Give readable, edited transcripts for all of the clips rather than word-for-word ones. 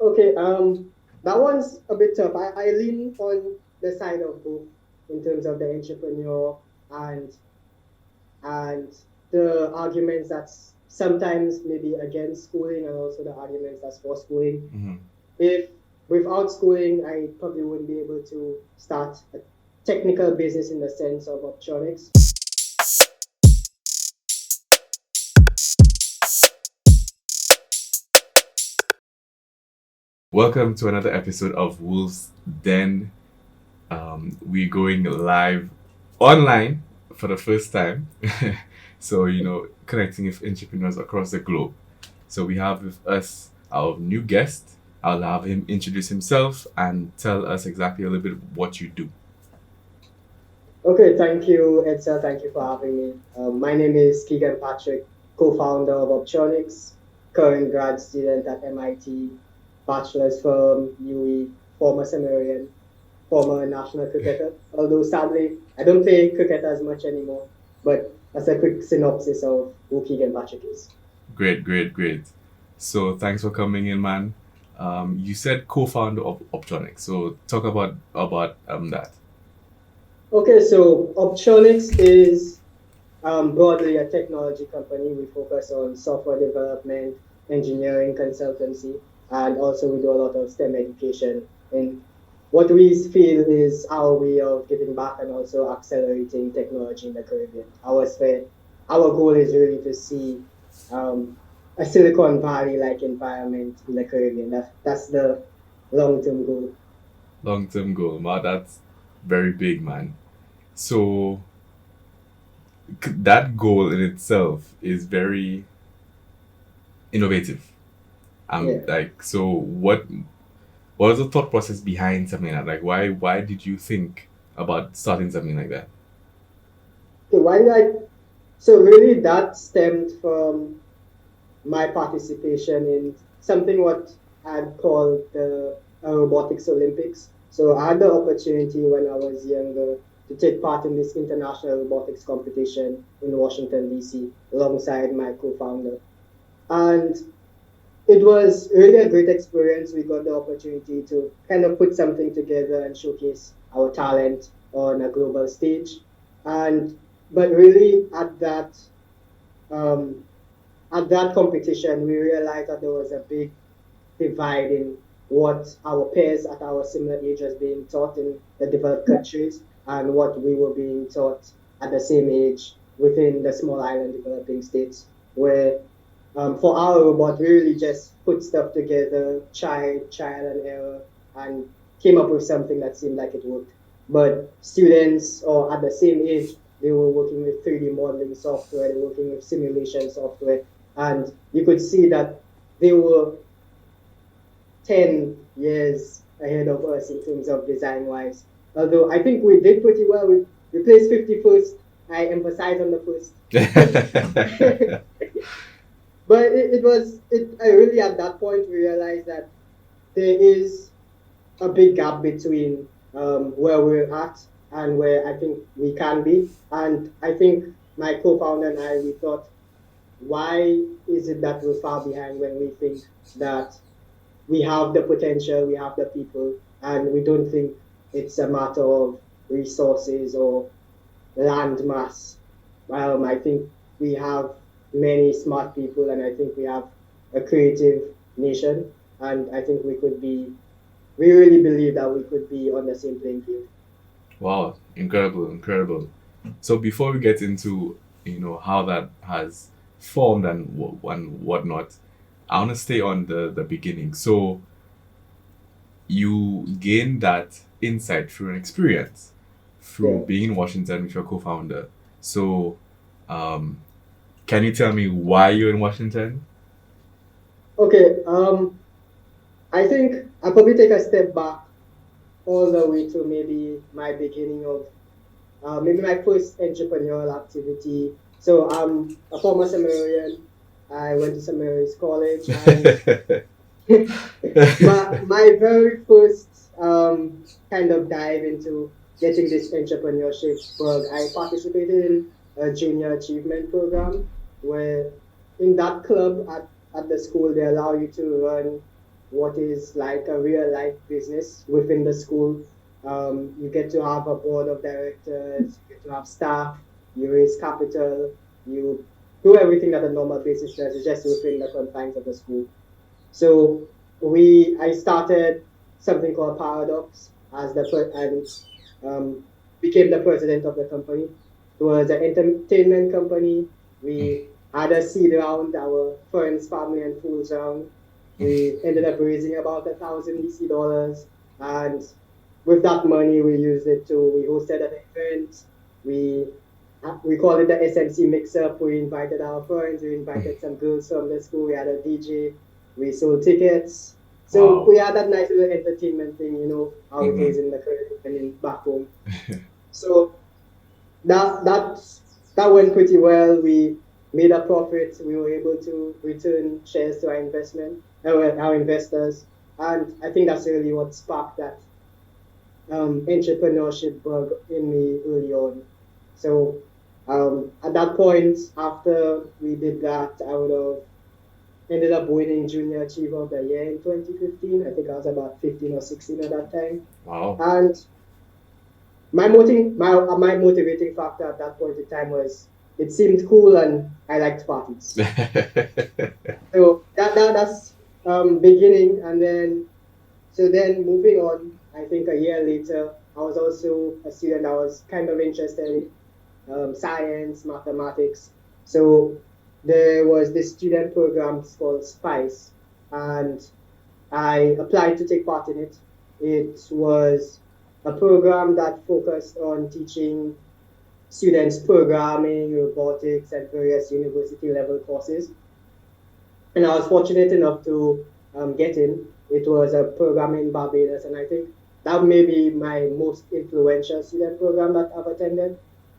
Okay, that one's a bit tough. I lean on the side of both in terms of the entrepreneur and and the arguments that's sometimes maybe against schooling and also the arguments that's for schooling. Hmm. If without schooling, I probably wouldn't be able to start a technical business in the sense of optronics. Welcome to another episode of Wolves Den. We're going live online for the first time. So, connecting with entrepreneurs across the globe. So, we have with us our new guest. I'll have him introduce himself and tell us exactly a little bit what you do. Okay, thank you, Edsel. Thank you for having me. My name is Keeghan Patrick, co-founder of Orbtronics, current grad student at MIT, bachelor's from UE, former Samarian, former national cricketer. Although sadly, I don't play cricket as much anymore. But that's a quick synopsis of who Keeghan Patrick is. Great, great, great. So, thanks for coming in, man. You said co-founder of Optronics. So, talk about that. Okay, so Orbtronics is broadly a technology company. We focus on software development, engineering consultancy, and also we do a lot of STEM education. And what we feel is our way of giving back and also accelerating technology in the Caribbean. Our goal is really to see um, a Silicon Valley like environment in the Caribbean. That's the long term goal. Long-term goal. Wow, that's very big, man. So, that goal in itself is very innovative. Yeah. So what was the thought process behind something like that? Like why did you think about starting something like that? So why like so really that stemmed from my participation in something what I'd call the robotics Olympics. So I had the opportunity when I was younger to take part in this international robotics competition in Washington D.C. alongside my co-founder, and it was really a great experience. We got the opportunity to kind of put something together and showcase our talent on a global stage, and but really um, at that competition, we realized that there was a big divide in what our peers at our similar age was being taught in the developed countries and what we were being taught at the same age within the small island developing states, where for our robot, we really just put stuff together, trial and error, and came up with something that seemed like it worked. But students, or at the same age, they were working with 3D modeling software, they were working with simulation software, and you could see that they were 10 years ahead of us in terms of design wise. Although I think we did pretty well. We placed 51st. I emphasize on the first. But I really at that point realized that there is a big gap between where we're at and where I think we can be. And I think my co-founder and I, we thought, why is it that we're far behind when we think that we have the potential, we have the people, and we don't think it's a matter of resources or land mass. I think we have many smart people, and I think we have a creative nation, and I think we really believe that we could be on the same playing field. Wow, incredible, incredible. So before we get into how that has formed and whatnot, I want to stay on the beginning. So you gained that insight through an experience, through Yeah. being in Washington with your co-founder. So, um, can you tell me why you're in Washington? Okay. I think I'll probably take a step back all the way to maybe my beginning of maybe my first entrepreneurial activity. So I'm a former Samarian. I went to Samarian's College, and my very first kind of dive into getting this entrepreneurship bug, I participated in a junior achievement program where in that club at the school they allow you to run what is like a real life business within the school. You get to have a board of directors, you get to have staff, you raise capital, you do everything that a normal business does, it's just within the confines of the school. So I started something called Paradox as and became the president of the company. It was an entertainment company. We had a seed round, our friends, family, and fools round. We ended up raising about $1,000 VC, and with that money, we hosted an event. We we called it the SMC mix up. We invited our friends, we invited some girls from the school, we had a DJ, we sold tickets. So Wow. we had that nice little entertainment thing, how it is Mhm. in the Caribbean and in back home. So that that that went pretty well. We made a profit. We were able to return shares to our investors, and I think that's really what sparked that entrepreneurship bug in me early on. So at that point, after we did that, I would have ended up winning Junior Achiever of the Year in 2015. I think I was about 15 or 16 at that time. Wow. And my motivating factor at that point in time was it seemed cool and I liked parties. So that's beginning, and then moving on. I think a year later, I was also a student. I was kind of interested in science, mathematics. So there was this student program called Spice, and I applied to take part in it. It was a program that focused on teaching students programming, robotics, and various university level courses. And I was fortunate enough to get in. It was a program in Barbados, and I think that may be my most influential student program that I've attended,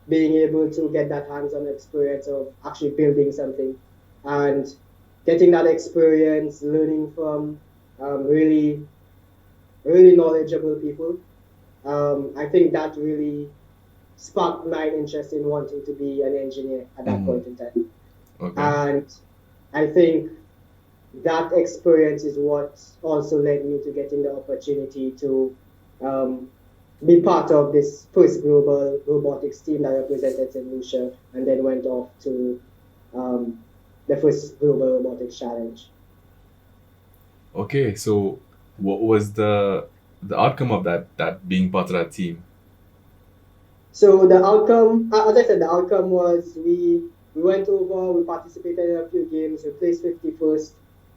being able to get that hands-on experience of actually building something and getting that experience, learning from really, really knowledgeable people. I think that really sparked my interest in wanting to be an engineer at that Mhm. point in time. Okay. And I think that experience is what also led me to getting the opportunity to um, be part of this first global robotics team that represented St. Lucia and then went off to um, the first global robotics challenge. Okay. So, what was the outcome of that being part of that team? So the outcome, as I said, the outcome was we went over, we participated in a few games, we placed 51st,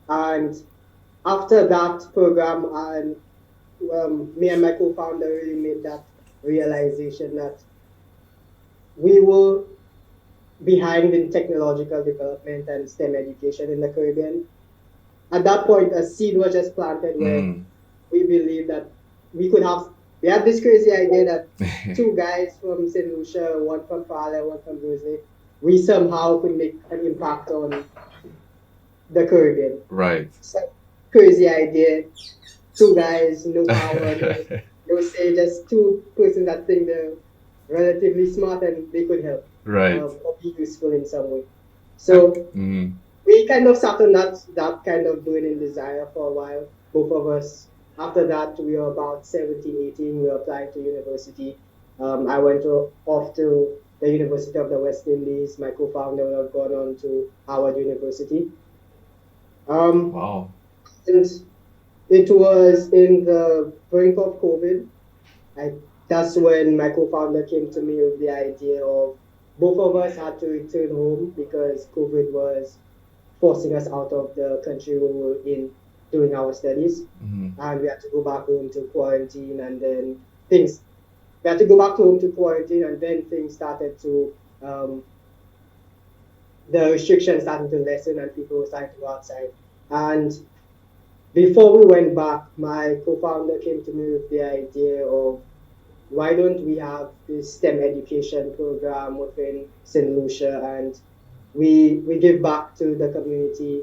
and after that program, and me and my co-founder really made that realization that we were behind in technological development and STEM education in the Caribbean. At that point, a seed was just planted where Mm. we believed that we had this crazy idea that two guys from St. Lucia, one from Fale, one from Grizzly, we somehow could make an impact on the Caribbean. Right. So crazy idea. Two guys, no power, no say, just two persons that think they're relatively smart and they could help Right. or be useful in some way. So Mm. we kind of sat on that kind of burning desire for a while, both of us. After that, we were about 17, 18. We were applying to university. I went off to the University of the West Indies. My co-founder would have gone on to Howard University. Um, Wow. and it was in the brink of COVID. I, that's when my co-founder came to me with the idea of both of us had to return home because COVID was forcing us out of the country we were in doing our studies. Mhm. And we had to go back home to quarantine, and then things, we had to go back home to quarantine, and then things started to, the restrictions started to lessen, and people were starting to go outside. And before we went back, my co founder came to me with the idea of why don't we have this STEM education program within St. Lucia, and we give back to the community.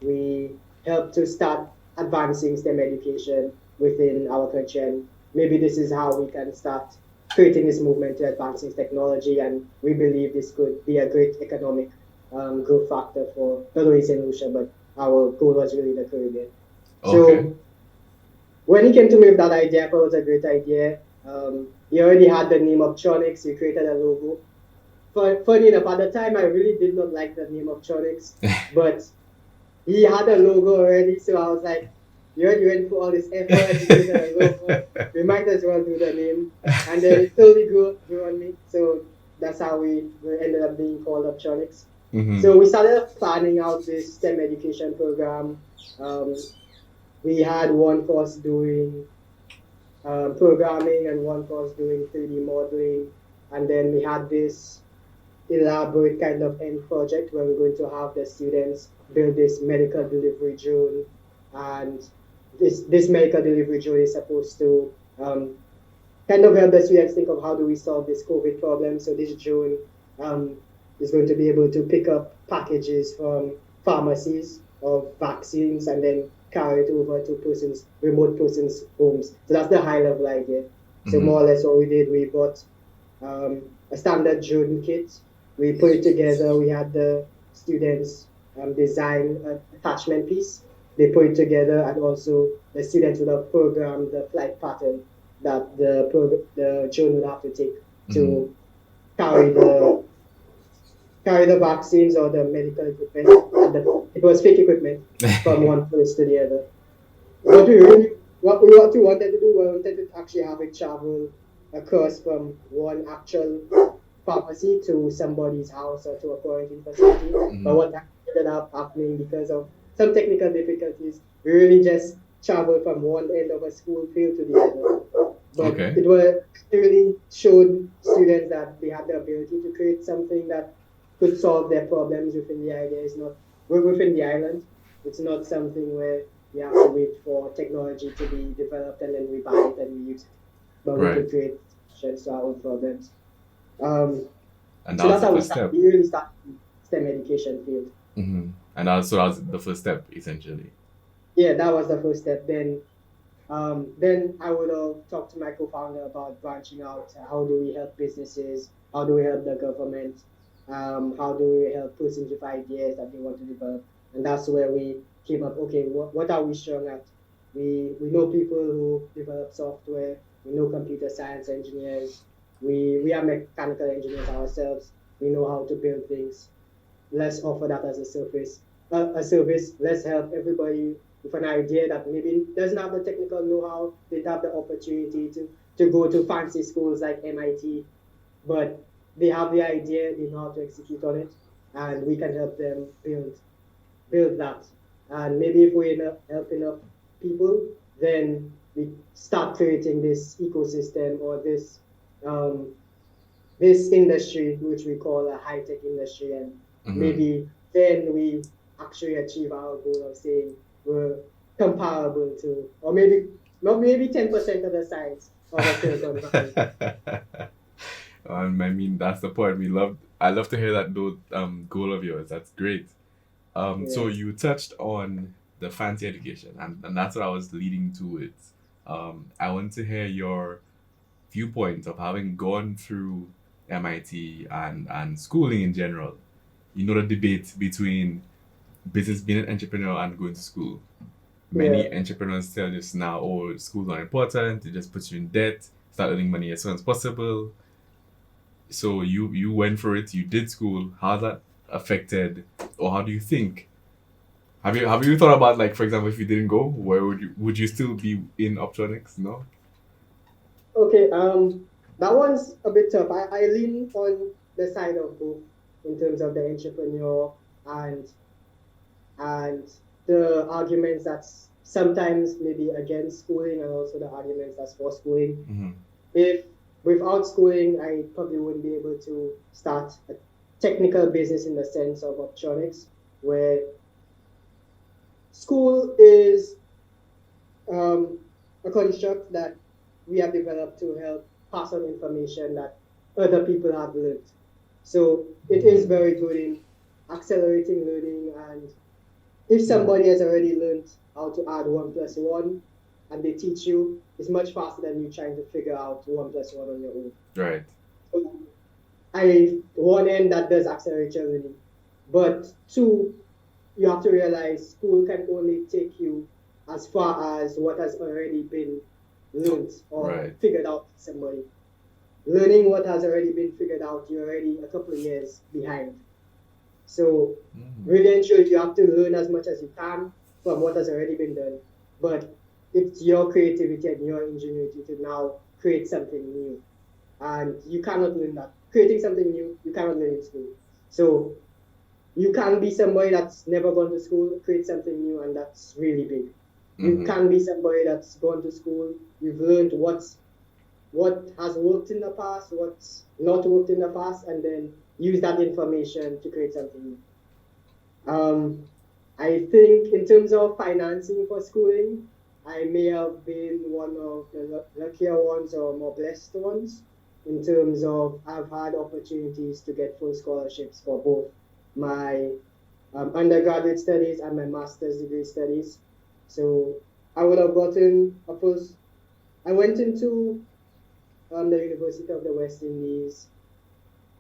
We help to start advancing STEM education within our country, and maybe this is how we can start creating this movement to advancing technology. And we believe this could be a great economic growth factor for not only St. Lucia, but our goal was really the Caribbean. Okay. So when he came to me with that idea, I thought it was a great idea. He already had the name Orbtronics. He created a logo. Funny enough, at the time, I really did not like the name Orbtronics, but he had a logo already, so I was like, you already went through all this effort, you created a logo, we might as well do the name. And then it slowly grew on me. So that's how we ended up being called Orbtronics. Mm-hmm. So we started planning out this STEM education program. We had one course doing programming and one course doing 3D modeling. And then we had this elaborate kind of end project where we're going to have the students build this medical delivery drone, and this medical delivery drone is supposed to kind of help the students think of how do we solve this COVID problem. So this drone is going to be able to pick up packages from pharmacies of vaccines and then carry it over to remote persons' homes. So that's the high level idea. So Mhm. more or less what we did, we bought a standard drone kit. We put it together. We had the students design an attachment piece. They put it together, and also the students would have programmed the flight pattern that the drone would have to take to carry the vaccines or the medical equipment. It was fake equipment from one place to the other. What we wanted to do, we wanted to actually have it travel across from one actual pharmacy to somebody's house or to a quarantine facility. But what ended up happening because of some technical difficulties, we really just traveled from one end of a school field to the other. But Okay. it really showed students that they had the ability to create something that could solve their problems within the idea. It's not within the island. It's not something where we have to wait for technology to be developed and then we buy it and we use it. But we Right. could create solutions to our own problems. And And that so was that's the how we first started. step. We really started in STEM education field. Mm-hmm. And also that was the first step, essentially. Yeah, that was the first step. Then I would have talked to my co-founder about branching out. How do we help businesses? How do we help the government? How do we help persons with ideas that they want to develop? And that's where we came up. Okay, what are we strong at? We know people who develop software. We know computer science engineers. We are mechanical engineers ourselves. We know how to build things. Let's offer that as a service. Let's help everybody with an idea that maybe doesn't have the technical know-how, they have the opportunity to go to fancy schools like MIT, but they have the idea, they know how to execute on it, and we can help them build that. And maybe if we help enough people, then we start creating this ecosystem or this industry, which we call a high-tech industry, and maybe then we actually achieve our goal of saying we're comparable to, or maybe 10% of the size of a Silicon Valley. I mean, that's the point. I love to hear that goal of yours. That's great. So Yes. you touched on the fancy education, and that's what I was leading to it. I want to hear your viewpoint of having gone through MIT and schooling in general. You know the debate between business being an entrepreneur and going to school. Many Yeah. entrepreneurs tell us now, oh, school's not important, it just puts you in debt, start earning money as soon as possible. So you went for it, you did school. How that affected, or how do you think? Have you thought about, like, for example, if you didn't go, where would you still be in Orbtronics? No? Okay. That one's a bit tough. I lean on the side of both in terms of the entrepreneur and and the arguments that's sometimes maybe against schooling and also the arguments that's for schooling. Mm-hmm. If without schooling, I probably wouldn't be able to start a technical business in the sense of Orbtronics, where school is a construct that we have developed to help pass on information that other people have learned. So it is very good in accelerating learning, and if somebody has already learned how to add 1+1 and they teach you, it's much faster than you trying to figure out 1+1 on your own. Right. So one end that does accelerate your learning, but two, you have to realize school can only take you as far as what has already been learned or Right. figured out by somebody. Learning what has already been figured out, you're already a couple of years behind. So really and truly, you have to learn as much as you can from what has already been done. But it's your creativity and your ingenuity to now create something new. And you cannot learn that. Creating something new, you cannot learn in school. So you can be somebody that's never gone to school, create something new, and that's really big. You can be somebody that's gone to school, you've learned what has worked in the past, what's not worked in the past, and then use that information to create something new. I think in terms of financing for schooling, I may have been one of the luckier ones or more blessed ones in terms of I've had opportunities to get full scholarships for both my undergraduate studies and my master's degree studies. So I would have gotten a first. I went into the University of the West Indies.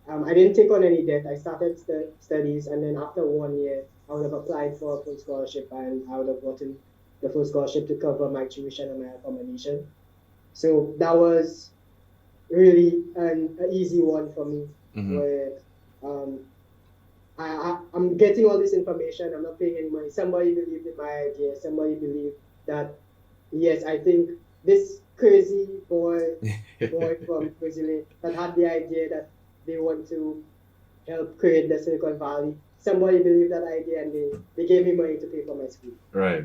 I didn't take on any debt. I started studies, and then after 1 year, I would have applied for a full scholarship, and I would have gotten the full scholarship to cover my tuition and my accommodation. So that was really an easy one for me, where I'm getting all this information. I'm not paying any money. Somebody believed in my idea. Somebody believed that, yes, I think this crazy boy from Brazil that had the idea that they want to help create the Silicon Valley. Somebody believed that idea, and they gave me money to pay for my school. Right.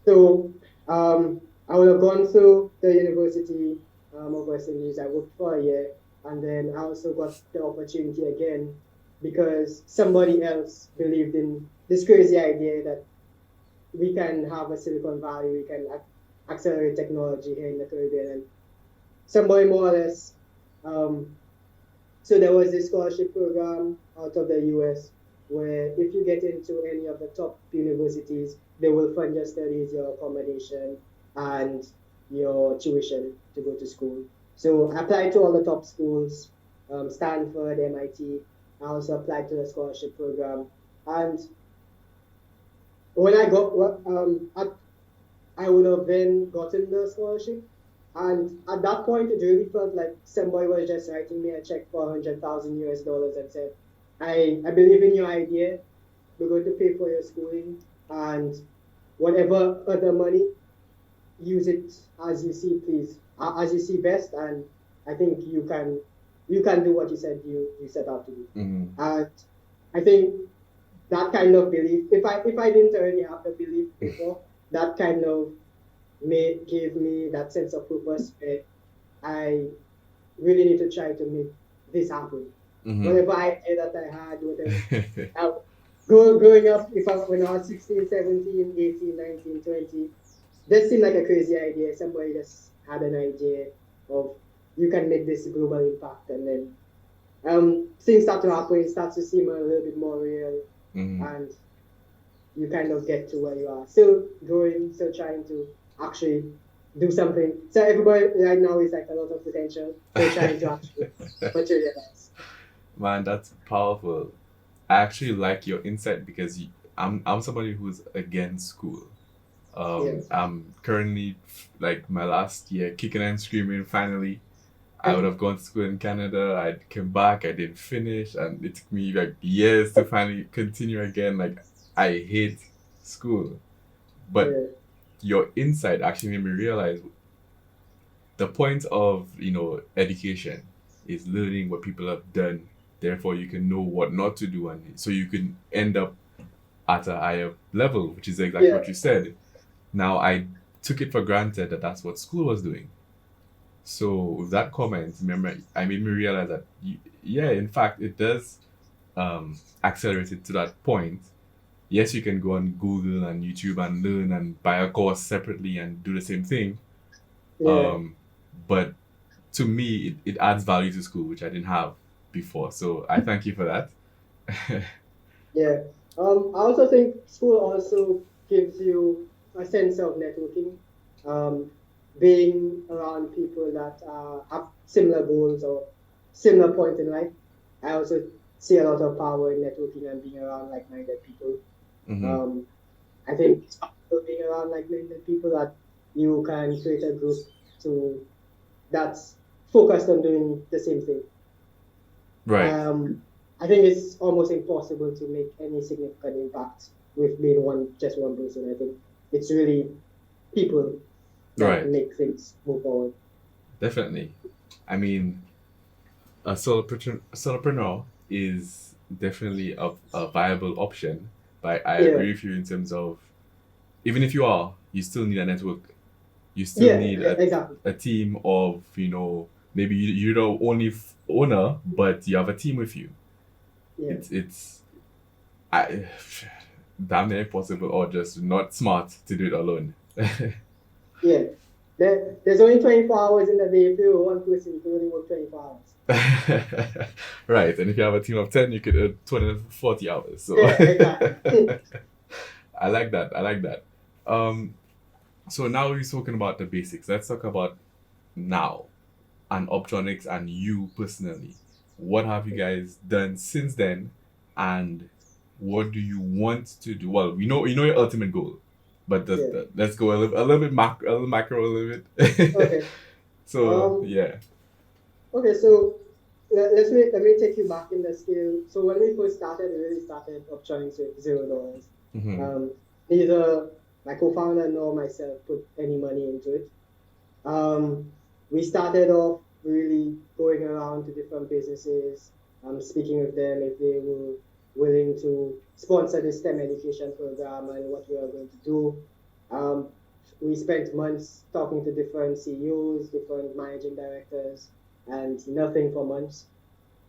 So I would have gone through the University of West Indies. I worked for a year, and then I also got the opportunity again because somebody else believed in this crazy idea that we can have a Silicon Valley, we can accelerate technology here in the Caribbean, and somebody more or less. So there was this scholarship program out of the US where if you get into any of the top universities, they will fund your studies, your accommodation, and your tuition to go to school. So I applied to all the top schools, Stanford, MIT. I also applied to the scholarship program. And when I got, I would have then gotten the scholarship. And at that point, it really felt like somebody was just writing me a check for 100,000 US dollars and said, I believe in your idea. We're going to pay for your schooling, and whatever other money, use it as you see, please, as you see best. And I think you can do what you said you set out to do. And I think that kind of belief, if I didn't already have the belief before, that kind of gave me that sense of purpose where I really need to try to make this happen. Whatever idea that I had, whatever. Growing up, when I was 16, 17, 18, 19, 20, that seemed like a crazy idea. Somebody just had an idea of you can make this global impact, and then things start to happen, it starts to seem a little bit more real, and you kind of get to where you are. Still growing, still trying to actually do something. So everybody right now is like a lot of potential. They're trying to actually materialize. Man, that's powerful. I actually like your insight because I'm somebody who's against school. I'm currently like my last year, kicking and screaming. Finally, I would have gone to school in Canada. I came back. I didn't finish, and it took me like years to finally continue again. Like I hate school, but your insight actually made me realize the point of education is learning what people have done. Therefore, you can know what not to do, and so you can end up at a higher level, which is exactly what you said. Now, I took it for granted that that's what school was doing. So with that comment, remember, I made me realize that, in fact, it does accelerate it to that point. Yes, you can go on Google and YouTube and learn and buy a course separately and do the same thing. But to me, it adds value to school, which I didn't have before. So I thank you for that. I also think school also gives you a sense of networking, being around people that have similar goals or similar point in life. I also see a lot of power in networking and being around like-minded people. I think being around like-minded people that you can create a group to that's focused on doing the same thing. Right. I think it's almost impossible to make any significant impact with being just one person. I think it's really people that Right. make things move forward. Definitely. I mean, a solopreneur is definitely a viable option, but I Yeah. agree with you in terms of even if you still need a network. You still need exactly. a team of, maybe you're the only owner, but you have a team with you. Yeah. It's damn near impossible or just not smart to do it alone. Yeah. There's only 24 hours in the day. If you're one person, you can only work 24 hours. Right. And if you have a team of 10, you could earn 20 to 40 hours. So Yeah, exactly. I like that. So now we've spoken about the basics. Let's talk about now and Orbtronics and you personally. What have you guys done since then, and what do you want to do? Well, we know your ultimate goal, but let's go a little bit macro, a little bit. Okay. So yeah. Okay, so let me take you back in the scale. So when we first started, we really started Orbtronics with $0. Mm-hmm. Neither my co-founder nor myself put any money into it. We started off really going around to different businesses, speaking with them if they were willing to sponsor the STEM education program and what we are going to do. We spent months talking to different CEOs, different managing directors, and nothing for months.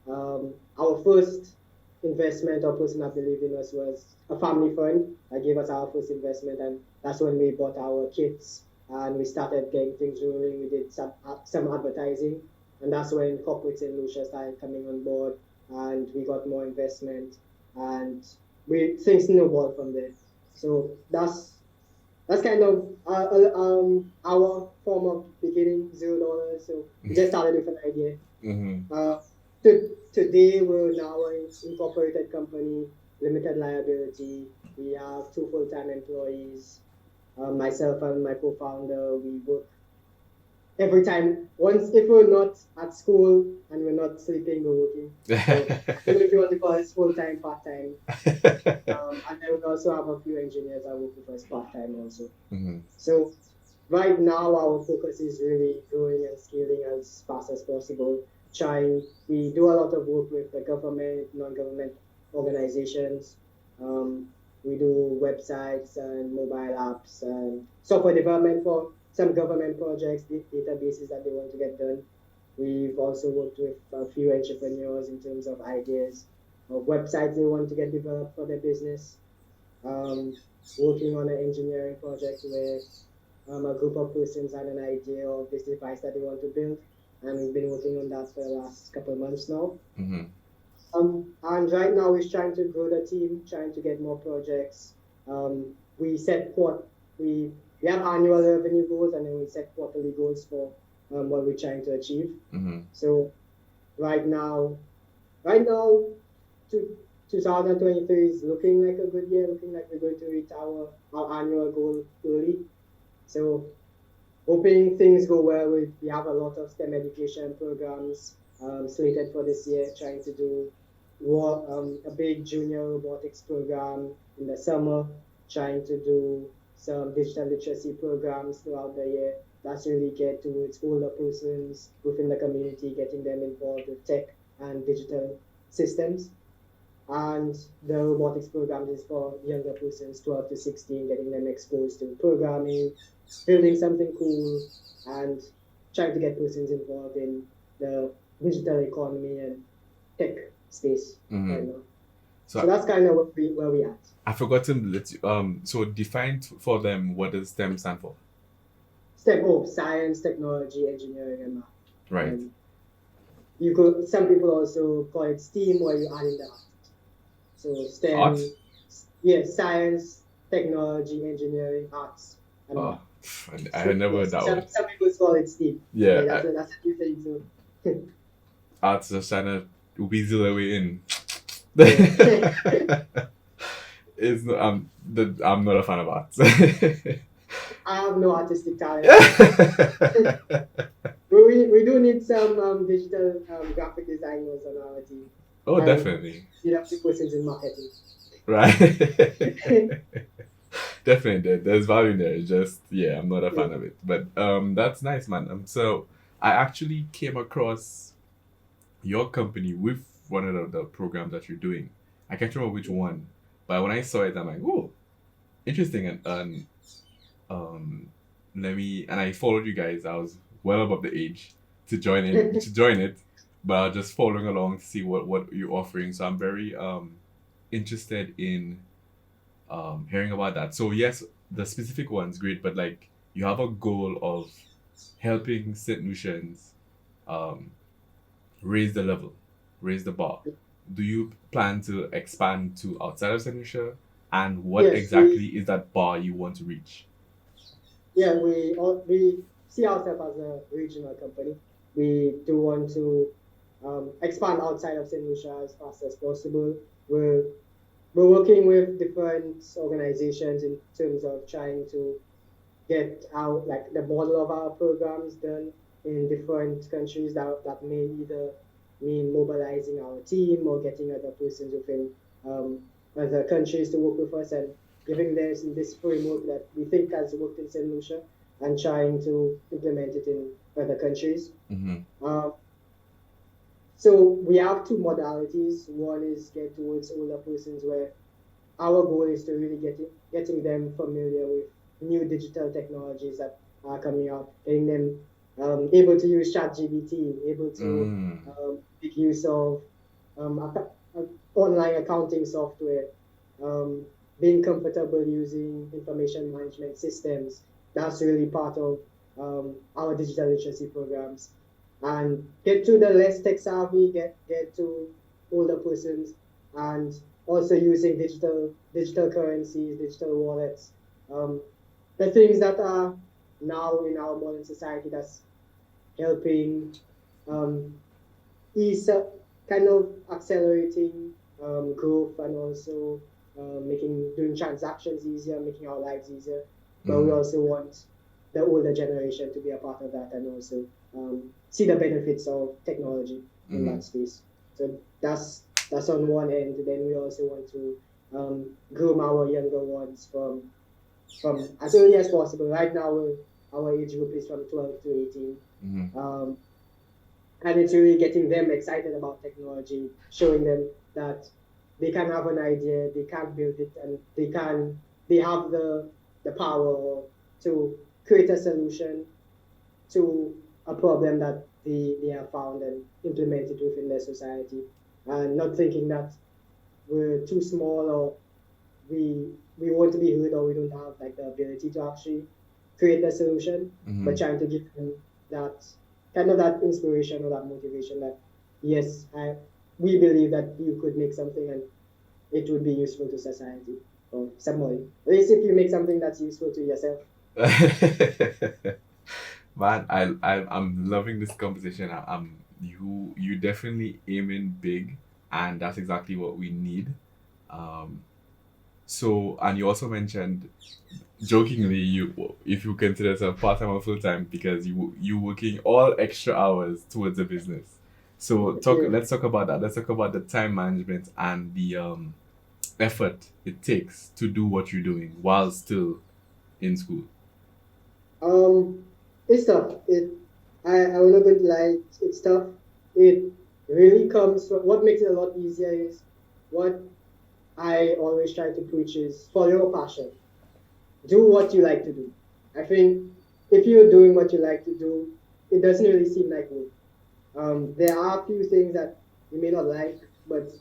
Our first investment or person that believed in us was a family friend that gave us our first investment, and that's when we bought our kits and we started getting things rolling. We did some advertising, and that's when corporates in Lucia started coming on board, and we got more investment, and things snowballed from there. So that's kind of our form of beginning $0. So we just started with an idea. Mm-hmm. Today we're now an incorporated company, limited liability. We have 2 full-time employees. Myself and my co-founder, we work every time. If we're not at school and we're not sleeping, we're working. So I don't know if you want to call it full-time, part-time. And then we also have a few engineers that work with us part-time also. Mm-hmm. So right now our focus is really growing and scaling as fast as possible. We do a lot of work with the government, non-government organizations. We do websites and mobile apps and software development for some government projects, databases that they want to get done. We've also worked with a few entrepreneurs in terms of ideas of websites they want to get developed for their business. Working on an engineering project where a group of persons had an idea of this device that they want to build, and we've been working on that for the last couple of months now. Mm-hmm. And right now we're trying to grow the team, trying to get more projects. We have annual revenue goals, and then we set quarterly goals for what we're trying to achieve. Mm-hmm. So right now, 2023 is looking like a good year, looking like we're going to reach our annual goal early. So hoping things go well. We have a lot of STEM education programs slated for this year, trying to do a big junior robotics program in the summer, trying to do some digital literacy programs throughout the year. That's really get towards older persons within the community, getting them involved with tech and digital systems. And the robotics program is for younger persons, 12 to 16, getting them exposed to programming, building something cool, and trying to get persons involved in the digital economy and tech space right now. So that's kind of where we at. I forgot to let you, so define for them what does STEM stand for? STEM, science, technology, engineering, and math. Right. Some people also call it STEAM, where you add in the art. So STEM, art? Yeah, science, technology, engineering, arts. I had never heard that one. Some people call it STEAM. Yeah. That's a new thing. So. Arts just trying to weasel their way in. It's not, I'm not a fan of art. I have no artistic talent. We do need some digital graphic designers on our team. Oh, And definitely. you have two persons in marketing. Right. Definitely, there's value there. It's just, yeah, I'm not a fan Yeah. of it. But that's nice, man. So I actually came across your company with one of the programs that you're doing. I can't remember which one, but when I saw it, I'm like, oh, interesting. And um, and I followed you guys. I was well above the age to join it, but I was just following along to see what you're offering. So I'm very interested in hearing about that. So yes, the specific one's great, but like you have a goal of helping St. Lucians um, raise the level, raise the bar. Do you plan to expand to outside of St. Lucia? And what Yes, exactly is that bar you want to reach? we see ourselves as a regional company. We do want to expand outside of St. Lucia as fast as possible. We're we're working with different organizations in terms of trying to get out like the model of our programs done in different countries that may either mean mobilizing our team or getting other persons within other countries to work with us and giving them this framework that we think has worked in St. Lucia and trying to implement it in other countries. Mm-hmm. So we have two modalities. One is get towards older persons where our goal is to really getting them familiar with new digital technologies that are coming out, getting them able to use ChatGPT, able to make use of online accounting software, being comfortable using information management systems. That's really part of our digital literacy programs. And get to the less tech savvy, get to older persons, and also using digital currencies, digital wallets, the things that are now in our modern society that's helping ease kind of accelerating growth and also making doing transactions easier, making our lives easier. But we also want the older generation to be a part of that and also see the benefits of technology in that space. So that's on one end. Then we also want to groom our younger ones from as early as possible. Right now, our age group is from 12 to 18. And it's really getting them excited about technology, showing them that they can have an idea, they can build it, and they have the power to create a solution to a problem that they have found and implement it within their society, and not thinking that we're too small or we want to be heard or we don't have like the ability to actually create a solution, but trying to give them that kind of that inspiration or that motivation that yes, we believe that you could make something and it would be useful to society or somebody. At least if you make something that's useful to yourself. Man, I'm loving this conversation. You definitely aiming big, and that's exactly what we need. So, and you also mentioned jokingly, if you consider yourself part time or full time because you working all extra hours towards the business. So let's talk about that. Let's talk about the time management and the effort it takes to do what you're doing while still in school. It's tough. I'm not going to lie, it's tough. It really comes from what makes it a lot easier is what I always try to preach is follow your passion. Do what you like to do. I think if you're doing what you like to do, it doesn't really seem like work. There are a few things that you may not like, but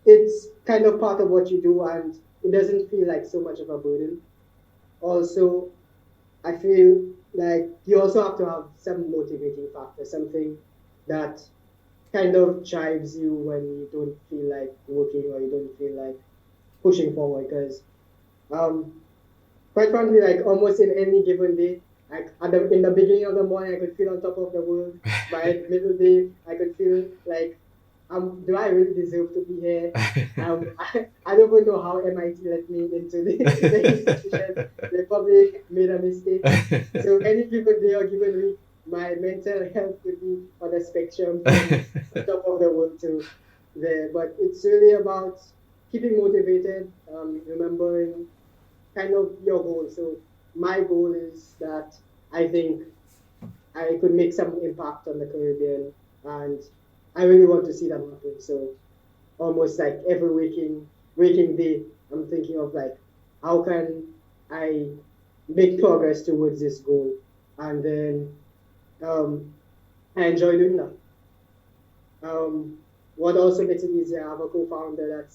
it's kind of part of what you do and it doesn't feel like so much of a burden. Also, I feel like you also have to have some motivating factor, something that kind of drives you when you don't feel like working or you don't feel like pushing forward. Because quite frankly, like almost in any given day, like in the beginning of the morning, I could feel on top of the world. By middle day, I could feel like do I really deserve to be here? I don't even know how MIT let me into the institution. They probably made a mistake. So many people they are giving me my mental health could be on the spectrum from the top of the world to there. But it's really about keeping motivated, remembering kind of your goal. So my goal is that I think I could make some impact on the Caribbean, and I really want to see that happen. So almost like every waking day, I'm thinking of like how can I make progress towards this goal, and then um, I enjoy doing that. What also makes it easier, I have a co-founder that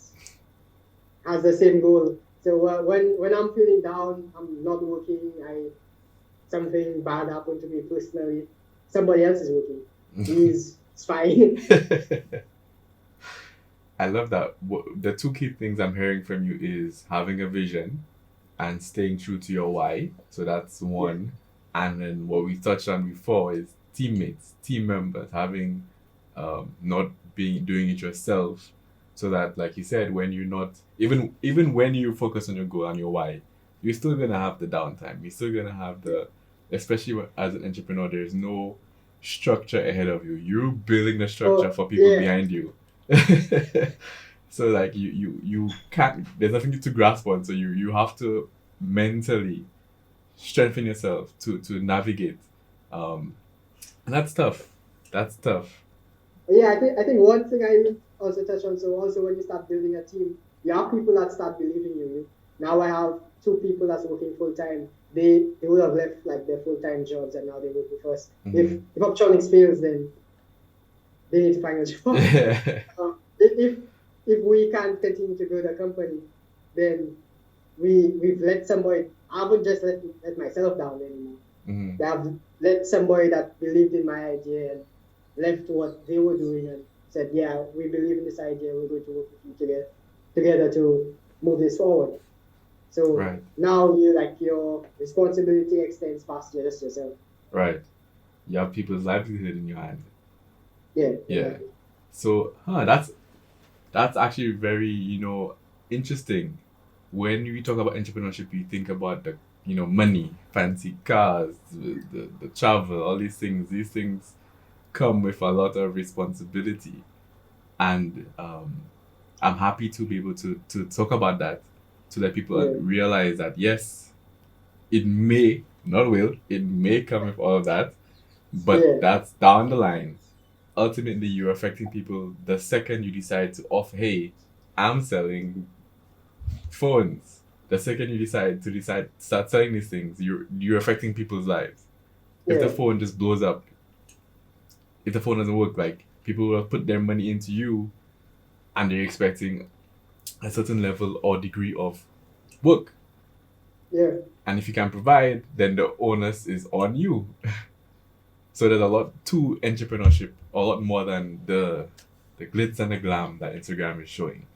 has the same goal. So when I'm feeling down, I'm not working, something bad happened to me personally, somebody else is working. It's fine. I love that. The two key things I'm hearing from you is having a vision and staying true to your why. So that's one. And then what we touched on before is teammates, team members, having not being doing it yourself. So that, like you said, when you're not even when you focus on your goal and your why, you're still gonna have the downtime. You're still gonna have especially as an entrepreneur, there's no structure ahead of you. You're building the structure for people behind you. So like you can't. There's nothing to grasp on. So you have to mentally strengthen yourself to navigate. And that's tough. That's tough. Yeah, I think one thing I also touch on. So also when you start building a team, you have people that start believing in you. Now I have two people that's working full time. They would have left like their full time jobs and now they work with us. If Orbtronics fails, then they need to find a job. If we can't continue to grow the company, then we've let somebody. I haven't just let myself down anymore. They have let somebody that believed in my idea and left what they were doing and said, "Yeah, we believe in this idea. We're going to work with you together to move this forward." So now your responsibility extends past just yourself. Right. You have people's livelihood in your hand. Yeah. Yeah. Exactly. So that's actually very, interesting. When we talk about entrepreneurship, you think about the, money, fancy cars, the travel, all these things. These things come with a lot of responsibility. And I'm happy to be able to talk about that so that people realize that, yes, it may, not will, it may come with all of that, but that's down the line. Ultimately, you're affecting people the second you decide to offer, hey, I'm selling phones. The second you decide to start selling these things, you're affecting people's lives. If the phone just blows up, if the phone doesn't work, like people will put their money into you and they're expecting a certain level or degree of work. Yeah. And if you can provide, then the onus is on you. So there's a lot to entrepreneurship, a lot more than the glitz and the glam that Instagram is showing.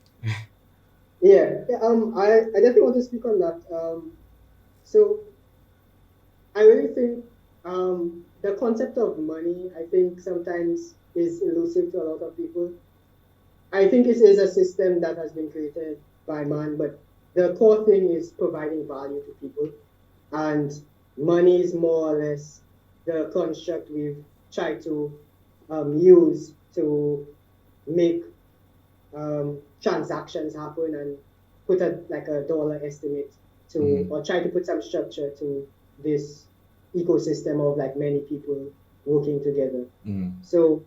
Yeah. I definitely want to speak on that. So I really think the concept of money, I think sometimes is elusive to a lot of people. I think it is a system that has been created by man, but the core thing is providing value to people. And money is more or less the construct we've tried to use to make transactions happen and put a dollar estimate to or try to put some structure to this ecosystem of like many people working together. So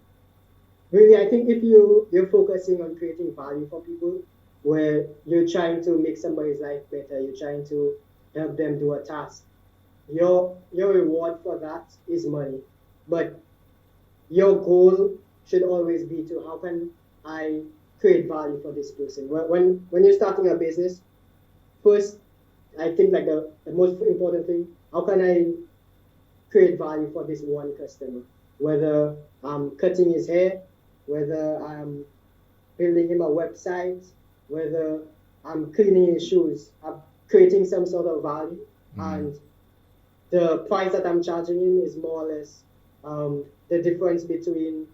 really, I think if you're focusing on creating value for people, where you're trying to make somebody's life better, you're trying to help them do a task, your reward for that is money. But your goal should always be to how can I create value for this person. When you're starting a business, first I think like the most important thing, how can I create value for this one customer? Whether I'm cutting his hair, whether I'm building him a website, whether I'm cleaning his shoes, I'm creating some sort of value. And the price that I'm charging him is more or less the difference between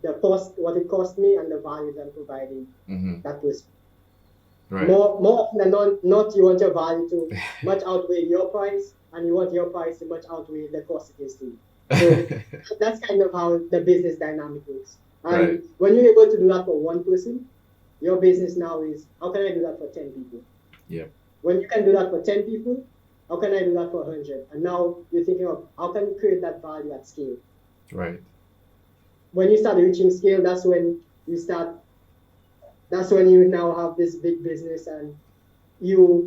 the cost, what it cost me, and the value that I'm providing. Mm-hmm. That was Right. more often than not you want your value to much outweigh your price, and you want your price to much outweigh the cost it is to you. So that's kind of how the business dynamic works. And Right. when you're able to do that for one person, your business now is, how can I do that for 10 people? Yep. When you can do that for 10 people, how can I do that for 100? And now you're thinking of, how can you create that value at scale? Right. When you start reaching scale, that's when you now have this big business, and you're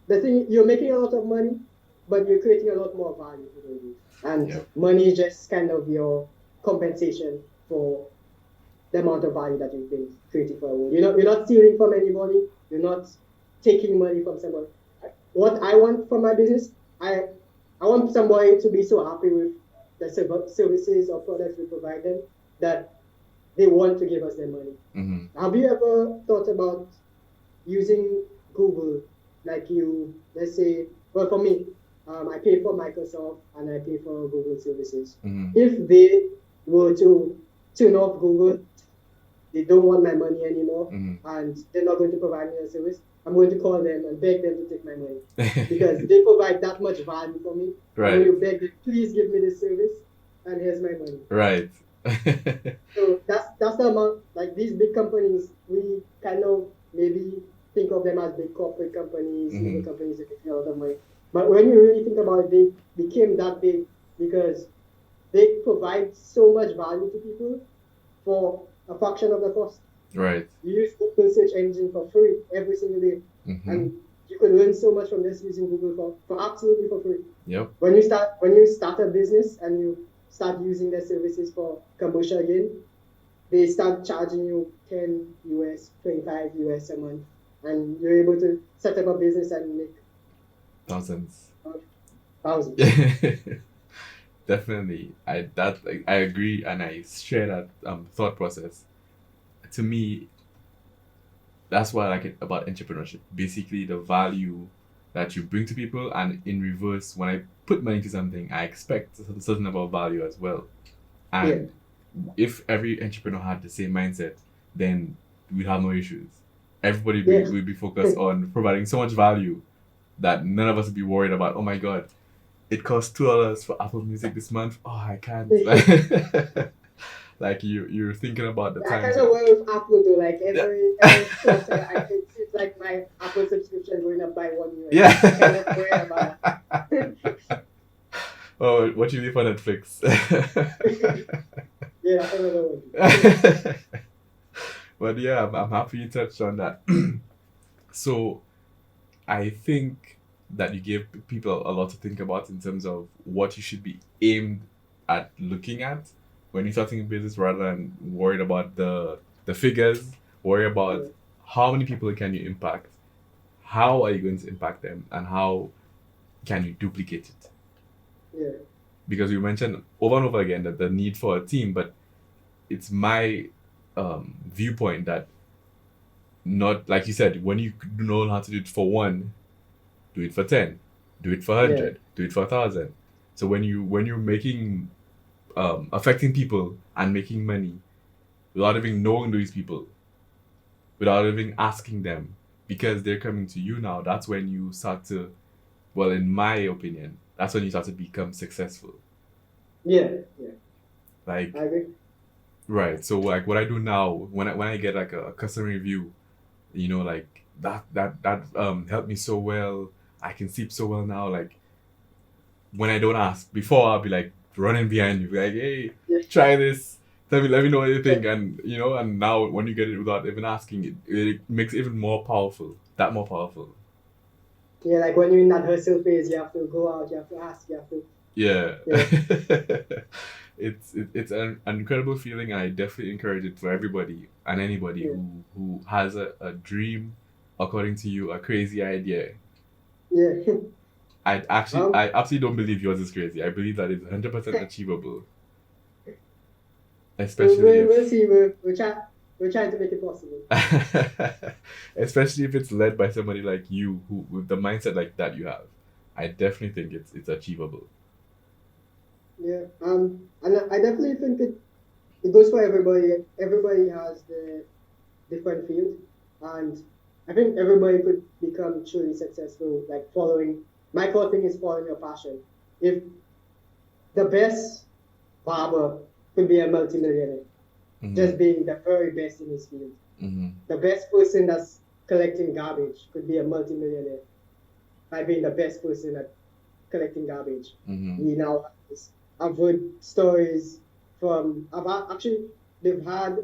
making a lot of money, but you're creating a lot more value for you. And Yep. money is just kind of your compensation for the amount of value that you've been creating for a world. You're not stealing from anybody. You're not taking money from somebody. What I want from my business, I want somebody to be so happy with the services or products we provide them that they want to give us their money. Mm-hmm. Have you ever thought about using Google? Like let's say, well, for me, I pay for Microsoft and I pay for Google services. Mm-hmm. If they were to turn off Google, they don't want my money anymore, Mm-hmm. and they're not going to provide me a service, I'm going to call them and beg them to take my money because they provide that much value for me. Right. I'm going to beg them, please give me this service, and here's my money. Right. So that's the amount. Like these big companies, we kind of maybe think of them as big corporate companies, Mhm. evil companies that make a lot of money. But when you really think about it, they became that big because they provide so much value to people for a fraction of the cost. Right. You use Google search engine for free every single day, Mm-hmm. and you could learn so much from this using Google for absolutely for free. Yep. When you start a business and you start using their services for commercial gain, they start charging you 10 US, 25 US a month, and you're able to set up a business and make Thousands. thousands. Definitely. I agree, and I share that thought process. To me, that's what I like it about entrepreneurship. Basically, the value that you bring to people, and in reverse, when I put money into something, I expect a certain amount of value as well. And if every entrepreneur had the same mindset, then we'd have no issues. Everybody would be focused on providing so much value that none of us would be worried about, oh my God, it costs $2 for Apple Music this month. Oh, I can't. Like you're thinking about the I time. kind of worry with Apple though. Like every quarter, it's like my Apple subscription going up by $1. Yeah. I kind of worry about that. Oh, what you leave for Netflix? Yeah, that's another one. But yeah, I'm happy you touched on that. So I think that you gave people a lot to think about in terms of what you should be aimed at looking at when you're starting a business, rather than worried about the figures. Worry about how many people can you impact, how are you going to impact them, and how can you duplicate it. Yeah. Because you mentioned over and over again that the need for a team, but it's my viewpoint that, not like you said, when you know how to do it for one, do it for 10, do it for 100, do it for 1,000. So when you're making affecting people and making money without even knowing these people, without even asking them, because they're coming to you now, that's when you start to, well, in my opinion, that's when you start to become successful. Yeah. Like, I agree. right. So like what I do now, when I get like a customer review, like that helped me so well. I can sleep so well now. Like when I don't ask, before I'll be like running behind you, like, hey, try this. Let me know what you think. And and now when you get it without even asking, it makes it even more powerful. That more powerful. Yeah, like when you're in that hustle phase, you have to go out, you have to ask, you have to. Yeah. It's an incredible feeling, and I definitely encourage it for everybody and anybody who has a dream, according to you, a crazy idea. Yeah. I absolutely don't believe yours is crazy. I believe that it's 100% achievable. Especially we'll see. We're trying to make it possible. Especially if it's led by somebody like you, who with the mindset like that you have. I definitely think it's achievable. Yeah. And I definitely think it goes for everybody. Everybody has the different field, and I think everybody could become truly successful, like following. My core thing is following your passion. If the best barber could be a multimillionaire, just being the very best in his field. The best person that's collecting garbage could be a multimillionaire by being the best person at collecting garbage. We now I've heard stories from actually they've had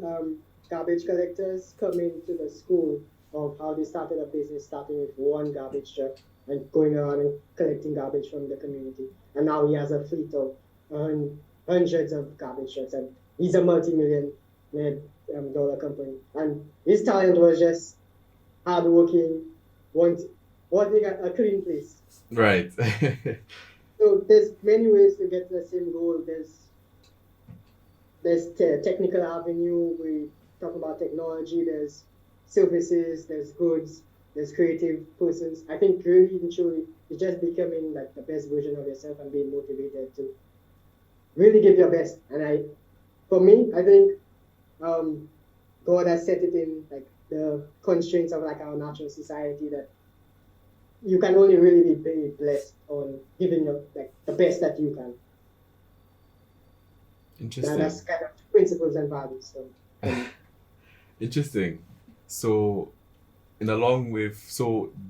garbage collectors come into the school of how they started a business, starting with one garbage truck and going around and collecting garbage from the community. And now he has a fleet of hundreds of garbage trucks, and he's a multi-million dollar company. And his talent was just hardworking, wanting a clean place. Right. So there's many ways to get to the same goal. There's technical avenue. We talk about technology. There's services. There's goods. There's creative persons. I think really and truly, it's just becoming like the best version of yourself and being motivated to really give your best. And for me, I think God has set it in like the constraints of like our natural society that you can only really be very blessed on giving your like the best that you can. Interesting. That's kind of principles and values. So, interesting. So, along with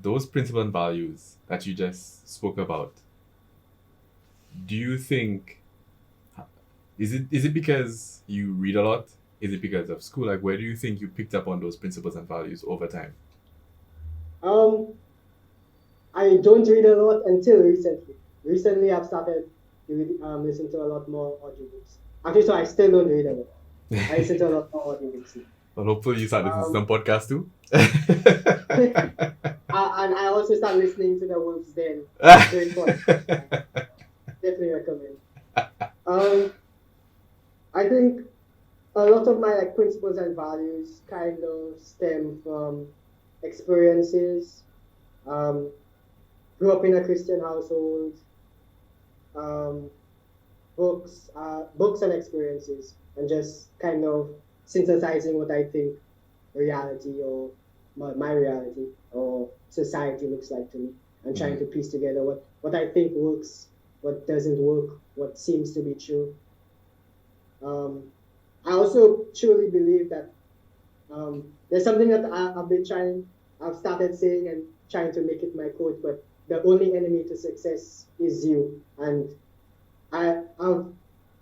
those principles and values that you just spoke about, do you think is it because you read a lot? Is it because of school? Like, where do you think you picked up on those principles and values over time? I don't read a lot until recently. Recently, I've started to listen to a lot more audiobooks. Actually, so I still don't read a lot. I listen to a lot more audiobooks. Well, hopefully you start listening to some podcasts too. And I also start listening to the Wolves Den. Definitely recommend. I think a lot of my like principles and values kind of stem from experiences. Grew up in a Christian household. Books and experiences, and just kind of synthesizing what I think reality or my reality or society looks like to me, and trying to piece together what I think works, what doesn't work, what seems to be true. I also truly believe that there's something that I've started saying and trying to make it my quote, but the only enemy to success is you. And I've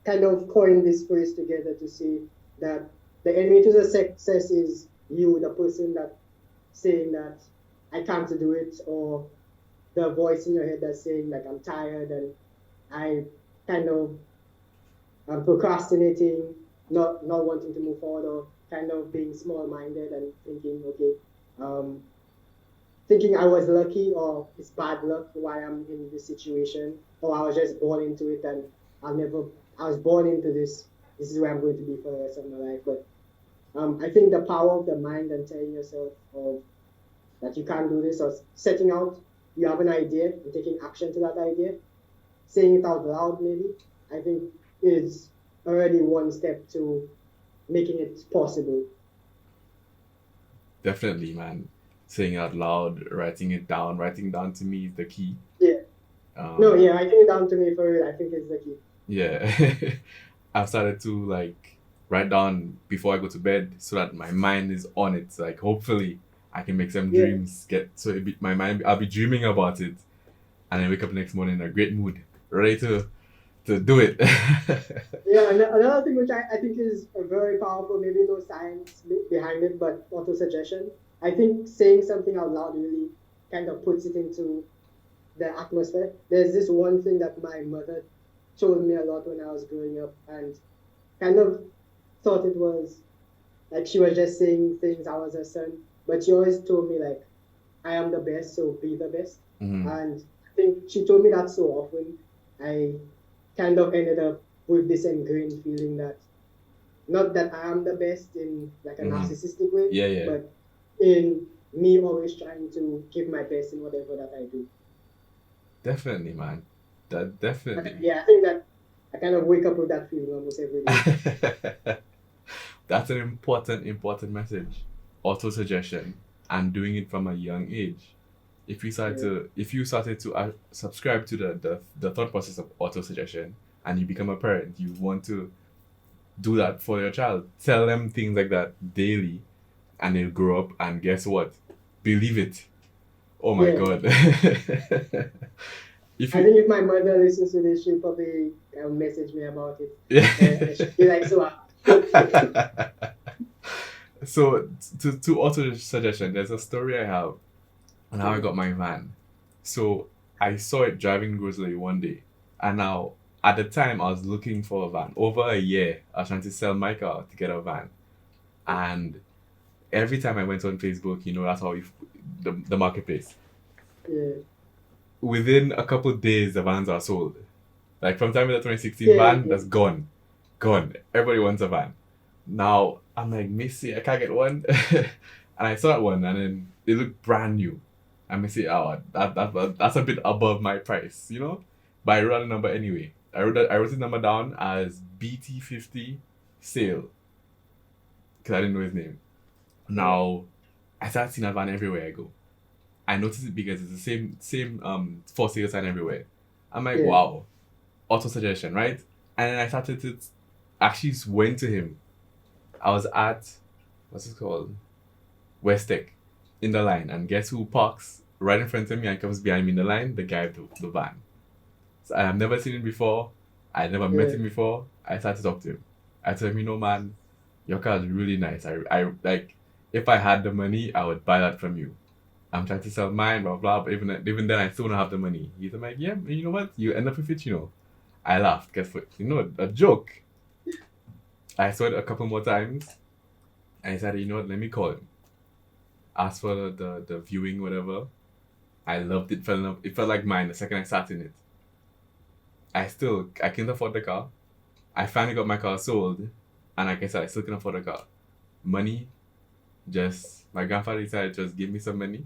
kind of coined this phrase together to say that the enemy to the success is you, the person that saying that I can't do it, or the voice in your head that's saying like I'm tired and I kind of am procrastinating, not wanting to move forward, or kind of being small-minded and thinking, okay, thinking I was lucky or it's bad luck why I'm in this situation, or I was just born into it and I was born into this. This is where I'm going to be for the rest of my life. But I think the power of the mind and telling yourself that you can't do this, or setting out, you have an idea and taking action to that idea, saying it out loud maybe, I think is already one step to making it possible. Definitely, man. Saying it out loud, writing down to me is the key. Yeah. Writing it down to me for real, I think is the key. Yeah. I've started to like write down before I go to bed so that my mind is on it. Like hopefully I can make some dreams my mind. I'll be dreaming about it, and then wake up next morning in a great mood, ready to do it. Yeah, another thing which I think is very powerful, maybe no science behind it, but auto-suggestion. I think saying something out loud really kind of puts it into the atmosphere. There's this one thing that my mother told me a lot when I was growing up, and kind of thought it was like she was just saying things, I was her son, but she always told me like, I am the best, so be the best. And I think she told me that so often, I kind of ended up with this ingrained feeling that, not that I am the best in like a narcissistic way, but in me always trying to give my best in whatever that I do. Definitely, man. That definitely. Yeah, I think that I kind of wake up with that feeling almost every day. That's an important message. Auto suggestion and doing it from a young age. If you started to subscribe to the thought process of auto suggestion and you become a parent, you want to do that for your child. Tell them things like that daily, and they'll grow up and guess what? Believe it. Oh my Yeah. god. I think if my mother listens to this, she'll probably message me about it. Yeah. She'll be like, so So to auto suggestion, there's a story I have on how I got my van. So I saw it driving grocery one day, and now at the time I was looking for a van. Over a year, I was trying to sell my car to get a van, and every time I went on Facebook, that's how the marketplace. yeah. Within a couple of days, the vans are sold. Like from time of the 2016 Yeah, van, yeah. that's gone. Everybody wants a van. Now I'm like, Missy, I can't get one. And I saw that one, and then they look brand new. And Missy, oh, that's a bit above my price, But I wrote a number anyway. I wrote the number down as BT50 sale, because I didn't know his name. Now I started seeing that van everywhere I go. I noticed it because it's the same for sale sign everywhere. I'm like, Yeah. wow, auto suggestion, right? And then I started to actually went to him. I was at what's it called? West Tech in the line, and guess who parks right in front of me and comes behind me in the line? The guy with the van. So I have never seen him before. I never met him before. I started to talk to him. I told him, man, your car is really nice. I like, if I had the money, I would buy that from you. I'm trying to sell mine, blah blah. But even then, I still don't have the money. He's like, yeah, you know what? You end up with it, I laughed. Guess what? A joke. I saw it a couple more times, and I said, what? Let me call him. Asked for the viewing, whatever. I loved it. It felt like mine the second I sat in it. I can't afford the car. I finally got my car sold, and like I said, I still can afford the car. Money, my grandfather decided to just give me some money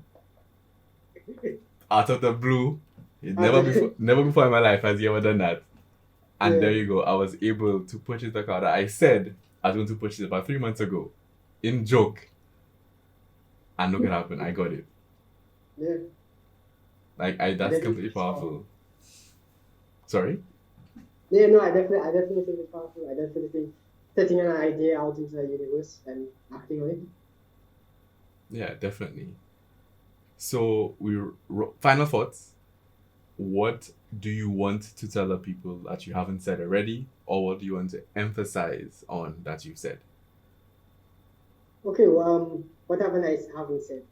out of the blue. Never before in my life has he ever done that. And there you go. I was able to purchase the car that I said I was going to purchase about 3 months ago, in joke. And look what happened. I got it. Yeah. That's completely powerful. Sorry? Yeah, no, I definitely think it's powerful. I definitely think setting an idea out into the universe and acting on it. Yeah, definitely. So final thoughts. What do you want to tell the people that you haven't said already, or what do you want to emphasize on that you've said? Okay, well, what haven't I said?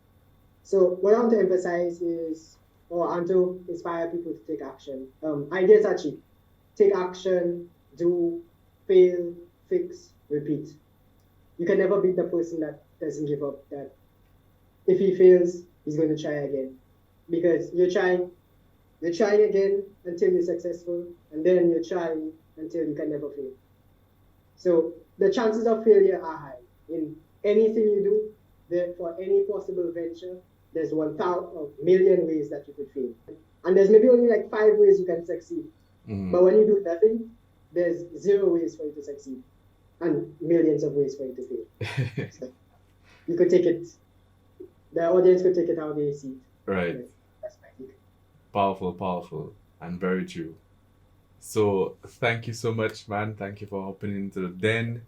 So what I want to emphasize is, and to inspire people to take action. Ideas are cheap. Take action, do, fail, fix, repeat. You can never beat the person that doesn't give up, that if he fails, he's going to try again. Because you're trying again until you're successful, and then you're trying until you can never fail. So the chances of failure are high. In anything you do, for any possible venture, there's 1,000,000 ways that you could fail. And there's maybe only like 5 ways you can succeed. Mm-hmm. But when you do nothing, there's 0 ways for you to succeed and millions of ways for you to fail. So you could take it, the audience could take it how they see it. Right. That's my take. Powerful, and very true. So thank you so much, man. Thank you for hopping into the den.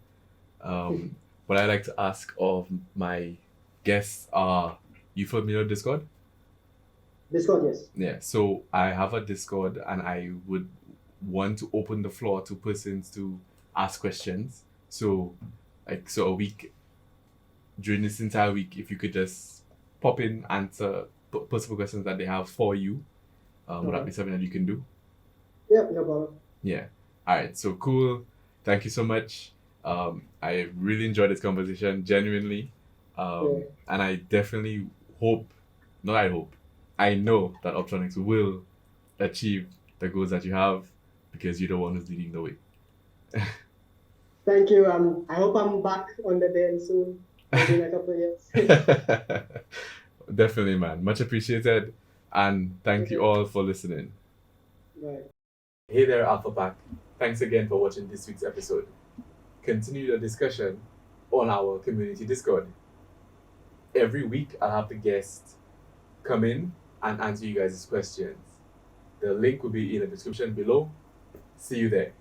What I like to ask of my guests are, you familiar with Discord? Discord, yes. Yeah. So I have a Discord, and I would want to open the floor to persons to ask questions. So a week, during this entire week, if you could just pop in, answer possible questions that they have for you, would that be something that you can do? Yeah, no problem. Yeah. All right. So cool. Thank you so much. I really enjoyed this conversation, genuinely. And I definitely I know that Orbtronics will achieve the goals that you have, because you're the one who's leading the way. Thank you. I hope I'm back on the den soon. Maybe in a couple of years. Definitely, man. Much appreciated. And thank you all for listening. Right. Hey there, Alpha Pack. Thanks again for watching this week's episode. Continue the discussion on our community Discord. Every week, I'll have the guest come in and answer you guys' questions. The link will be in the description below. See you there.